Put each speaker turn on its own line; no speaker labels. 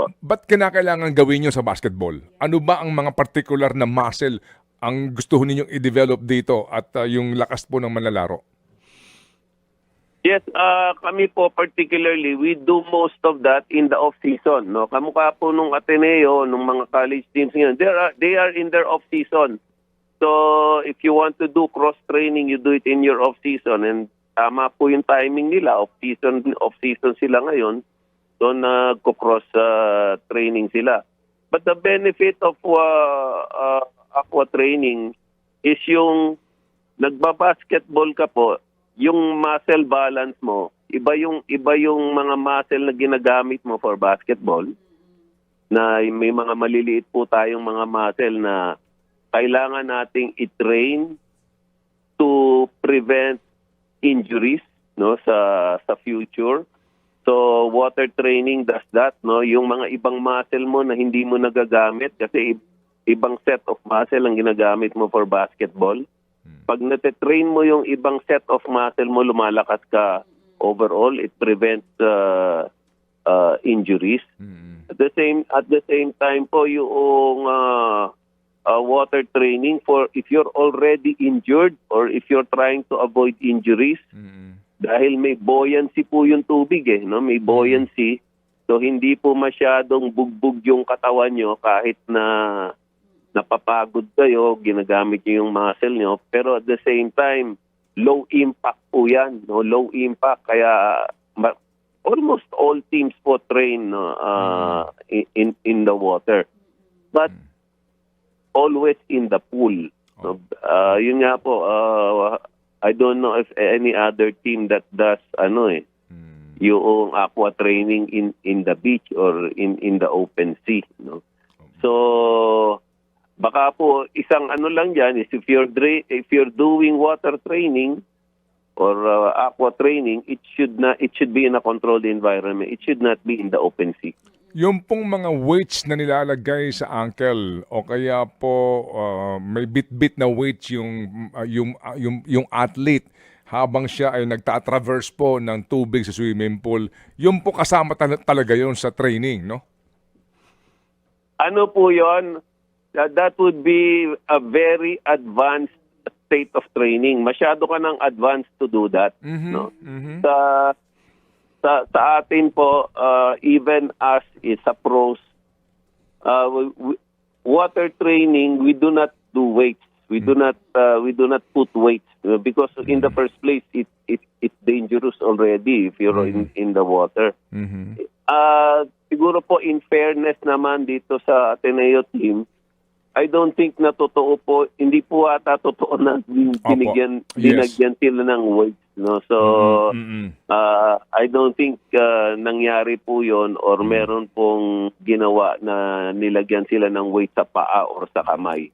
po.
Ba't kinakailangan gawin nyo sa basketball? Ano ba ang mga particular na muscle ang gusto ninyong i-develop dito at yung lakas po ng manlalaro?
Yes, kami po particularly, we do most of that in the off-season. No? Kamukha po nung Ateneo, nung mga college teams ngayon, they are in their off-season. So if you want to do cross-training, you do it in your off-season. And tama po yung timing nila, off-season sila ngayon. So nagko-cross training sila. But the benefit of aqua training is yung nagba-basketball ka po, yung muscle balance mo, iba yung mga muscle na ginagamit mo for basketball, na may mga maliliit po tayong mga muscle na kailangan nating i-train to prevent injuries, no, sa future. So water training does that, no, yung mga ibang muscle mo na hindi mo nagagamit kasi ibang set of muscle ang ginagamit mo for basketball. Pag nate-train mo yung ibang set of muscle mo, lumalakas ka overall, it prevents injuries. At the same time po yung water training for if you're already injured or if you're trying to avoid injuries, dahil may buoyancy po yung tubig no? May buoyancy. So hindi po masyadong bugbog yung katawan nyo kahit na napapagod kayo, ginagamit nyo yung muscle nyo, pero at the same time, low impact po yan, no? Low impact, kaya almost all teams po train in the water. But always in the pool. No? Yun nga po, I don't know if any other team that does yung aqua training in the beach or in the open sea. No? So baka po isang lang dyan is if you're doing water training or aqua training, it should be in a controlled environment. It should not be in the open sea.
Yung pong mga weights na nilalagay sa ankle o kaya po may bit-bit na weights yung athlete habang siya ay nagtatraverse po ng tubig sa swimming pool, yung po kasama talaga yon sa training, no?
Ano po yon? That would be a very advanced state of training. Masyado ka ng advanced to do that. No? Sa atin po, even as a pros, water training, we do not do weights. We do not put weights because in the first place, it's dangerous already if you're in the water. Siguro po in fairness naman dito sa Ateneo team, I don't think na totoo po, hindi po ata totoo na dinagyan sila ng weights. No? So, I don't think nangyari po yon or meron pong ginawa na nilagyan sila ng weight sa paa or sa kamay.